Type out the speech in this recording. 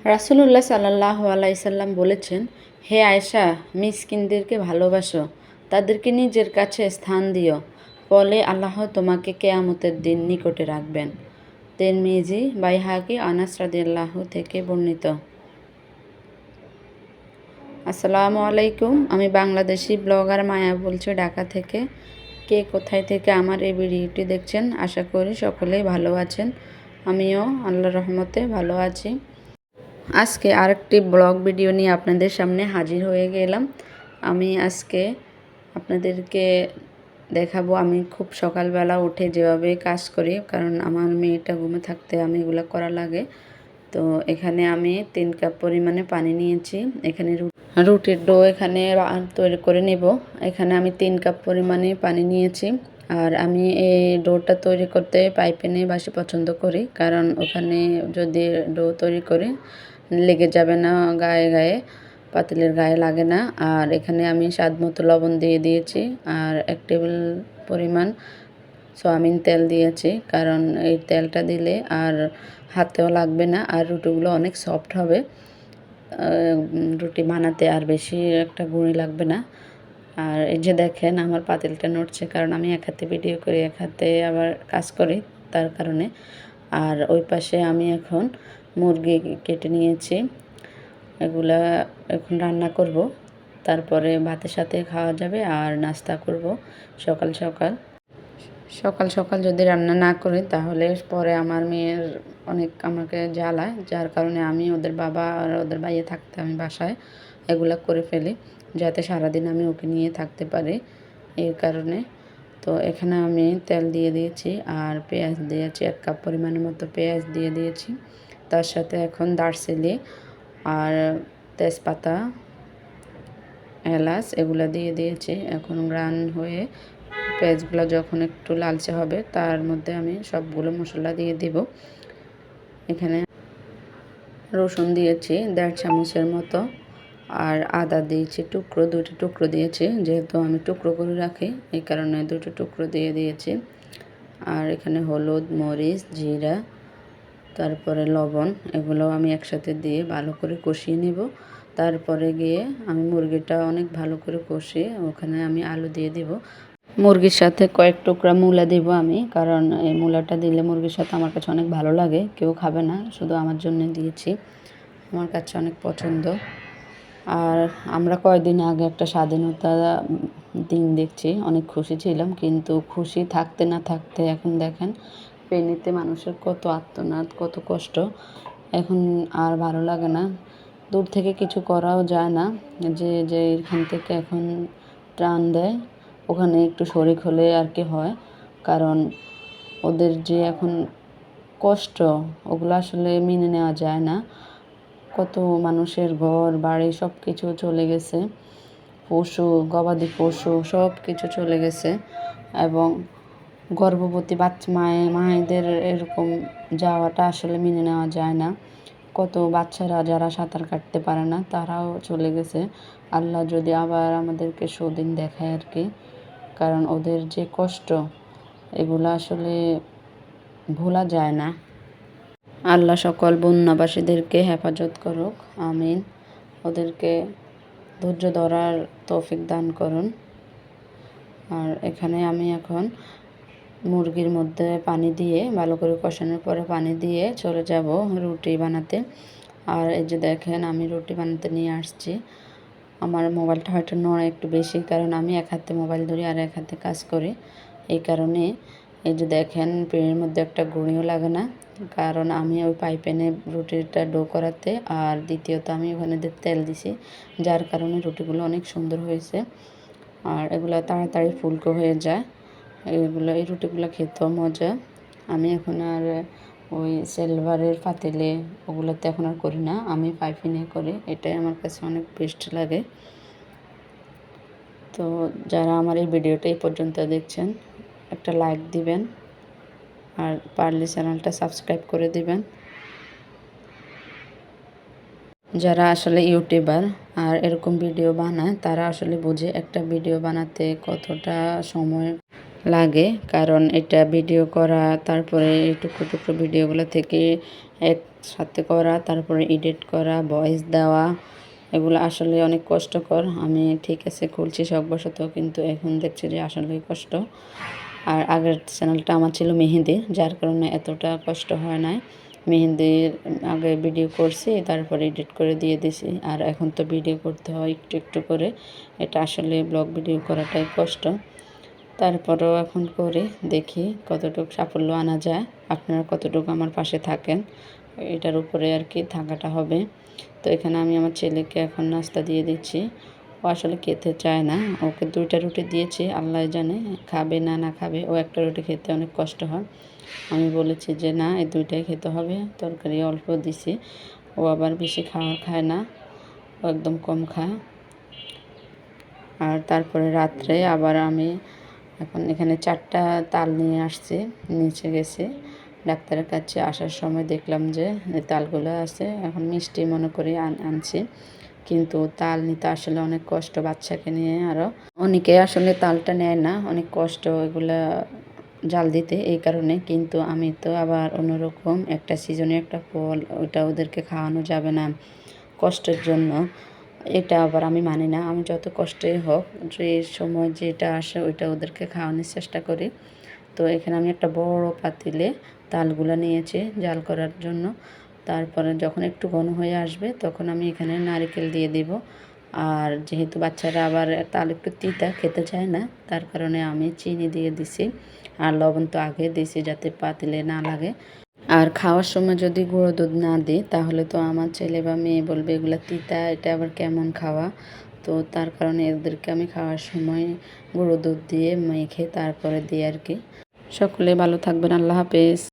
রাসূলুল্লাহ সাল্লাল্লাহু আলাইহি সাল্লাম বলেছেন, হে আয়েশা, মিসকিনদেরকে ভালোবাসো, তাদেরকে নিজের কাছে স্থান দিও, ফলে আল্লাহ তোমাকে কেয়ামতের দিন নিকটে রাখবেন। তিরমিজি, বাইহাকি, আনাস রাদিয়াল্লাহু থেকে বর্ণিত। আসসালামু আলাইকুম, আমি বাংলাদেশি ব্লগার মায়া বলছি ঢাকা থেকে। কে কোথায় থেকে আমার এই ভিডিওটি দেখছেন, আশা করি সকলেই ভালো আছেন। আমিও আল্লাহর রহমতে ভালো আছি। আজকে আরেকটি ব্লগ ভিডিও নিয়ে আপনাদের সামনে হাজির হয়ে গেলাম। আমি আজকে আপনাদেরকে দেখাবো আমি খুব সকালবেলা উঠে যেভাবে কাজ করি, কারণ আমার মেয়েটা ঘুমে থাকতে আমি এগুলো করা লাগে। তো এখানে আমি 3 কাপ পরিমাণে পানি নিয়েছি। এখানে রুটির ডো এখানে তৈরি করে নেব। এখানে আমি 3 কাপ পরিমাণে পানি নিয়েছি। আর আমি এই ডোটা তৈরি করতে পাইপেনে বাসি পছন্দ করি, কারণ ওখানে যদি ডো তৈরি করে লেগে যাবে না গায়ে গায়ে, পাতিলের গায়ে লাগে না। আর এখানে আমি স্বাদ মতো লবণ দিয়ে দিয়েছি, আর 1 টেবিল পরিমাণ সয়াবিন তেল দিয়েছি, কারণ এই তেলটা দিলে আর হাতেও লাগবে না, আর রুটিগুলো অনেক সফট হবে। রুটি বানাতে আর বেশি একটা গুঁড়ি লাগবে না। আর এই যে দেখেন আমার পাতিলটা নড়ছে, কারণ আমি এক হাতে ভিডিও করি, এক হাতে আবার কাজ করি, তার কারণে। আর ওই পাশে আমি এখন মুরগি কেটে নিয়েছি, এগুলা এখন রান্না করব, তারপরে ভাতের সাথে খাওয়া যাবে আর নাস্তা করব সকাল সকাল। সকাল সকাল যদি রান্না না করি তাহলে পরে আমার মেয়ের অনেক আমাকে জ্বালায়, যার কারণে আমি ওদের বাবা আর ওদের ভাইয়া থাকতে আমি বাসায় এগুলা করে ফেলি, যাতে সারাদিন আমি ওকে নিয়ে থাকতে পারি, এই কারণে। তো এখানে আমি তেল দিয়ে দিয়েছি আর পেঁয়াজ দিয়েছি, 1 কাপ পরিমাণের মতো পেঁয়াজ দিয়ে দিয়েছি। তার সাথে এখন দারচিনি আর তেজপাতা, এলাচ এগুলো দিয়ে দিয়েছি। এখন রান হয়ে পেঁয়াজগুলো যখন একটু লালচে হবে, তার মধ্যে আমি সবগুলো মশলা দিয়ে দিব। এখানে রসুন দিয়েছি 1.5 চামচের মতো, আর আদা দিয়েছি টুকরো, 2টি টুকরো দিয়েছি, যেহেতু আমি টুকরো করে রাখি এই কারণে 2টি টুকরো দিয়ে দিয়েছি। আর এখানে হলুদ, মরিচ, জিরা, তারপরে লবণ, এগুলো আমি একসাথে দিয়ে ভালো করে কষিয়ে নেব। তারপরে গিয়ে আমি মুরগিটা অনেক ভালো করে কষিয়ে ওখানে আমি আলু দিয়ে দিব। মুরগির সাথে কয়েক টুকরা মূলা দিব আমি, কারণ এই মূলাটা দিলে মুরগির সাথে আমার কাছে অনেক ভালো লাগে। কেউ খাবে না, শুধু আমার জন্য দিয়েছি, আমার কাছে অনেক পছন্দ। আর আমরা কয়েকদিন আগে একটা স্বাধীনতা দিন দেখছি, অনেক খুশি ছিলাম, কিন্তু খুশি থাকতে না থাকতে এখন দেখেন ফেনীতে মানুষের কত আর্তনাদ, কত কষ্ট। এখন আর ভালো লাগে না, দূর থেকে কিছু করাও যায় না, যে এখান থেকে এখন টান দেয় ওখানে একটু শরিক হলে আর কি হয়, কারণ ওদের যে এখন কষ্ট ওগুলো আসলে মেনে নেওয়া যায় না। কত মানুষের ঘর বাড়ি সব কিছু চলে গেছে, পশু, গবাদি পশু সব কিছু চলে গেছে, এবং গর্ভবতী মায়েদের এরকম যাওয়াটা আসলে মেনে নেওয়া যায় না। কত বাচ্চারা যারা সাঁতার কাটতে পারে না তারাও চলে গেছে। আল্লাহ যদি আবার আমাদেরকে সুদিন দেখায় আর কি, কারণ ওদের যে কষ্ট এগুলো আসলে ভোলা যায় না। আল্লাহ সকল বন্যাবাসীদেরকে হেফাজত করুক, আমিন। ওদেরকে ধৈর্য ধরার তৌফিক দান করুন। আর এখানে আমি এখন মুরগির মধ্যে পানি দিয়ে ভালো করে কষানোর পরে পানি দিয়ে চলে যাব রুটি বানাতে। আর এই যে দেখেন আমি রুটি বানাতে নিয়ে আসছি। আমার মোবাইলটা হয়তো নড়ে একটু বেশি, কারণ আমি এক হাতে মোবাইল ধরি আর এক হাতে কাজ করি, এই কারণে। এই যে দেখেন পেনের মধ্যে একটা গুঁড়িও লাগে না, কারণ আমি ওই পাইপেনে রুটিটা ডো করাতে, আর দ্বিতীয়ত আমি ওখানে তেল দিছি, যার কারণে রুটিগুলো অনেক সুন্দর হয়েছে। আর এগুলো তাড়াতাড়ি ফুলকো হয়ে যায়, এই রুটিগুলো খেতেও মজা। আমি এখন আর ওই সিলভারের পাতিলে ওগুলোতে এখন আর করি না, আমি পাইপিনে করি, এটাই আমার কাছে অনেক বেস্ট লাগে। তো যারা আমার এই ভিডিওটা এই পর্যন্ত দেখছেন, একটা লাইক দিবেন, আর পারলে চ্যানেলটা সাবস্ক্রাইব করে দিবেন। যারা আসলে ইউটিউবার আর এরকম ভিডিও বানায় তারা আসলে বুঝে একটা ভিডিও বানাতে কতটা সময় লাগে, কারণ এটা ভিডিও করা, তারপরে এই টুকরো টুকরো ভিডিওগুলো থেকে একসাথে করা, তারপরে এডিট করা, ভয়েস দেওয়া, এগুলো আসলে অনেক কষ্টকর। আমি ঠিক আছে খুলছি শখবশত, কিন্তু এখন দেখছি যে আসলেই কষ্ট। আর আগের চ্যানেলটা আমার ছিল মেহেদি, যার কারণে এতটা কষ্ট হয় নাই। মেহেদির আগে ভিডিও করছি, তারপরে এডিট করে দিয়ে দিছি। আর এখন তো ভিডিও করতে হয় একটু একটু করে, এটা আসলে ব্লগ ভিডিও করাটাই কষ্ট। তারপরেও এখন করি, দেখি কতটুকু সাফল্য আনা যায়। আপনারা কতটুকু আমার পাশে থাকেন, এটার উপরে আর কি থাকাটা হবে। তো এখানে আমি আমার ছেলেকে এখন নাস্তা দিয়ে দিচ্ছি। ও আসলে খেতে চায় না, ওকে 2টা রুটি দিয়েছি, আল্লাহ জানে খাবে না না খাবে। ও একটা রুটি খেতে অনেক কষ্ট হয়। আমি বলেছি যে না, এই 2টাই খেতে হবে, তরকারি অল্প দিছি। ও আবার বেশি খায় না, ও একদম কম খায়। আর তারপরে রাত্রে আবার আমি এখন এখানে 4টা তাল নিয়ে আসছি, নিচে গেছি ডাক্তারের কাছে। আসার সময় দেখলাম যে এই তালগুলো আছে, এখন মিষ্টি মনে করে আনছি, কিন্তু তাল নিতে আসলে অনেক কষ্ট বাচ্চাকে নিয়ে। আরও অনেকে আসলে তালটা নেয় না, অনেক কষ্ট এগুলা জাল দিতে, এই কারণে। কিন্তু আমি তো আবার অন্যরকম, একটা সিজনে একটা ফল, ওটা ওদেরকে খাওয়ানো যাবে না কষ্টের জন্য, এটা আবার আমি মানি না। আমি যত কষ্টই হোক, যে সময় যেটা আসে ওইটা ওদেরকে খাওয়ানোর চেষ্টা করি। তো এখানে আমি একটা বড় পাতিলে তালগুলো নিয়েছি জাল করার জন্য। তারপরে যখন একটু ঘন হয়ে আসবে, তখন আমি এখানে নারকেল দিয়ে দিব। আর যেহেতু বাচ্চারা আবার তাল একটু তিতা খেতে চায় না, তার কারণে আমি চিনি দিয়ে দিছি। আর লবণ তো আগে দিছি, যাতে পাতিলে না লাগে। আর খাওয়ার সময় যদি গুঁড়ো দুধ না দিই, তাহলে তো আমার ছেলে বা মেয়ে বলবে এগুলো তিতা, এটা আবার কেমন খাওয়া। তো তার কারণে এদেরকে আমি খাওয়ার সময় গুঁড়ো দুধ দিয়ে মেখে তারপরে দিই আর কি। সকলে ভালো থাকবেন, আল্লাহ হাফেজ।